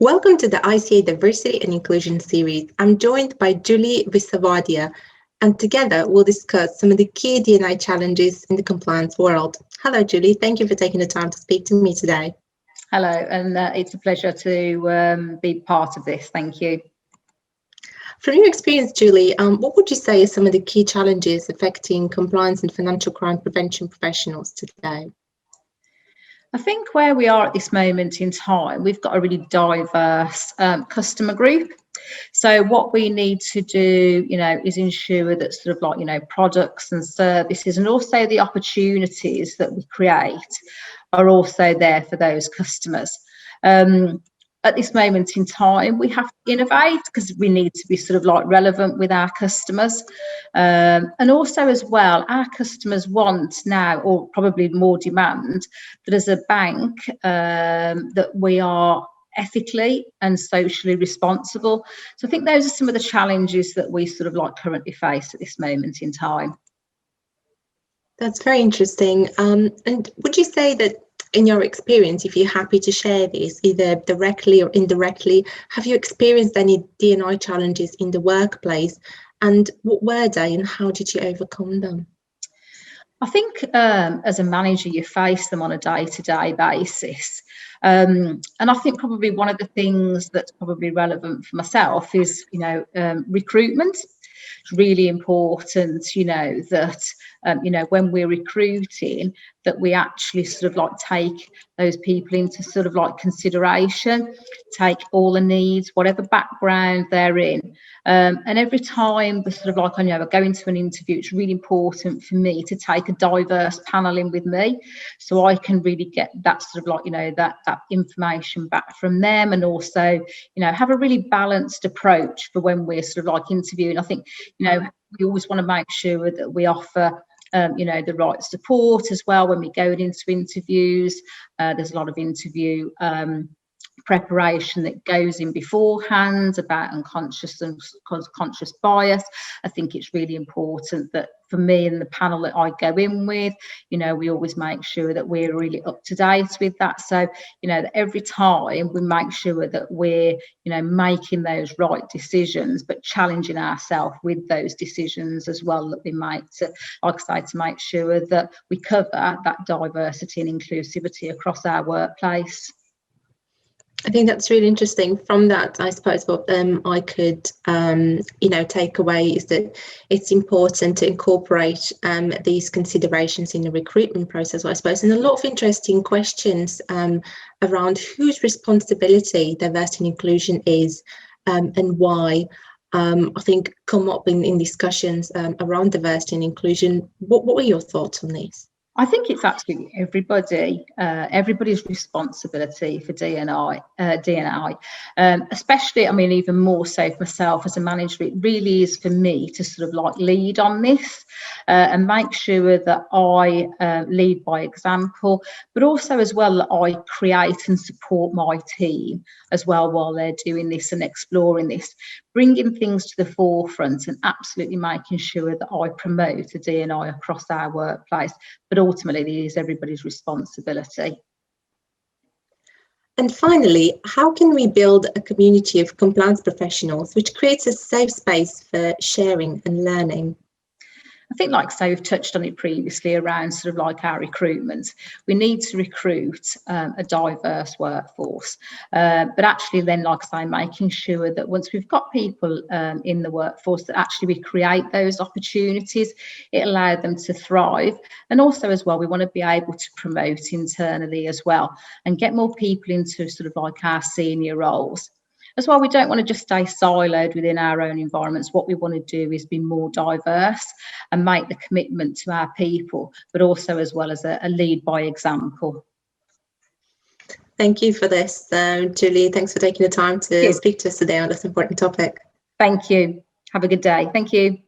Welcome to the ICA Diversity and Inclusion series. I'm joined by Julie Visawadia, and together we'll discuss some of the key D&I challenges in the compliance world. Hello, Julie. Thank you for taking the time to speak to me today. Hello, and it's a pleasure to be part of this. Thank you. From your experience, Julie, what would you say are some of the key challenges affecting compliance and financial crime prevention professionals today? I think where we are at this moment in time, we've got a really diverse customer group. So what we need to do, is ensure that sort of like, products and services and also the opportunities that we create are also there for those customers. At this moment in time, we have to innovate because we need to be sort of like relevant with our customers. And also as well, our customers want now, or probably more demand, that as a bank, that we are ethically and socially responsible. So I think those are some of the challenges that we sort of like currently face at this moment in time. That's very interesting. And would you say that in your experience, if you're happy to share this, either directly or indirectly, have you experienced any D&I challenges in the workplace? And what were they and how did you overcome them? I think as a manager, you face them on a day-to-day basis. And I think probably one of the things that's probably relevant for myself is, recruitment. It's really important, that, when we're recruiting, that we actually sort of like take those people into sort of like consideration, take all the needs, whatever background they're in. And every time the sort of like, I go into an interview, it's really important for me to take a diverse panel in with me so I can really get that sort of like, that information back from them, and also, have a really balanced approach for when we're sort of like interviewing. I think, we always want to make sure that we offer the right support as well when we go into interviews. There's a lot of interview preparation that goes in beforehand about unconscious and conscious bias. I think it's really important that for me and the panel that I go in with, we always make sure that we're really up to date with that. So, that every time we make sure that we're, making those right decisions, but challenging ourselves with those decisions as well that we make to, like I say, to make sure that we cover that diversity and inclusivity across our workplace. I think that's really interesting. From that, I suppose what I could, take away is that it's important to incorporate these considerations in the recruitment process, I suppose, and a lot of interesting questions around whose responsibility diversity and inclusion is and why. I think come up in discussions around diversity and inclusion. What were your thoughts on this? I think it's absolutely everybody's responsibility for D&I, especially, even more so for myself as a manager. It really is for me to sort of like lead on this and make sure that I lead by example, but also as well that I create and support my team as well while they're doing this and exploring this, bringing things to the forefront and absolutely making sure that I promote a D&I across our workplace. But ultimately, it is everybody's responsibility. And finally, how can we build a community of compliance professionals which creates a safe space for sharing and learning? I think, like I say, we've touched on it previously around sort of like our recruitment. We need to recruit a diverse workforce, but actually then, like I say, making sure that once we've got people in the workforce, that actually we create those opportunities, it allows them to thrive. And also as well, we want to be able to promote internally as well and get more people into sort of like our senior roles. As well, we don't want to just stay siloed within our own environments. What we want to do is be more diverse and make the commitment to our people, but also as well as a lead by example. Thank you for this, Julie. Thanks for taking the time to speak to us today on this important topic. Thank you. Have a good day. Thank you.